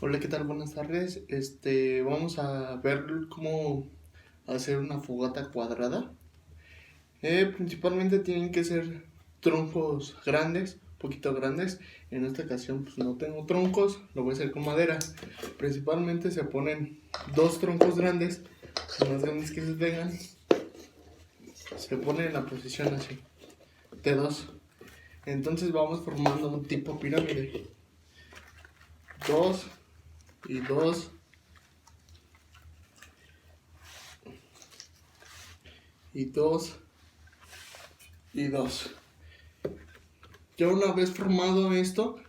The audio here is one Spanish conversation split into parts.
Hola, ¿qué tal? Buenas tardes. Vamos a ver cómo hacer una fogata cuadrada. Principalmente tienen que ser troncos grandes, poquito grandes. En esta ocasión pues no tengo troncos, lo voy a hacer con madera. Principalmente se ponen dos troncos grandes, los más grandes que se tengan. Se pone en la posición así, de dos. Entonces vamos formando un tipo pirámide. Dos y dos y dos y dos. Ya una vez formado esto,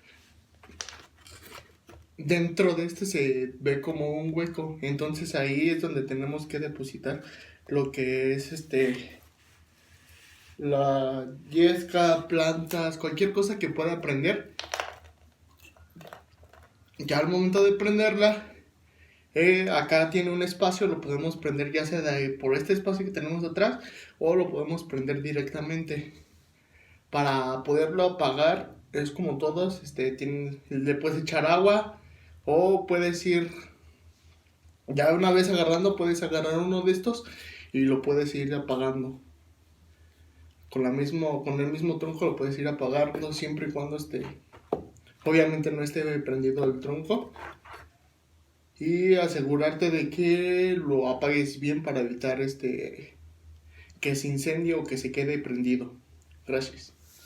dentro de este se ve como un hueco. Entonces ahí es donde tenemos que depositar lo que es la yesca, plantas, cualquier cosa que pueda prender. Ya al momento de prenderla, acá tiene un espacio, lo podemos prender ya sea por este espacio que tenemos atrás o lo podemos prender directamente. Para poderlo apagar es como todos, le puedes echar agua o puedes ir, ya una vez agarrando, puedes agarrar uno de estos y lo puedes ir apagando. Con el mismo tronco lo puedes ir apagando siempre y cuando obviamente no esté prendido el tronco. Y asegurarte de que lo apagues bien para evitar que se incendie o que se quede prendido. Gracias.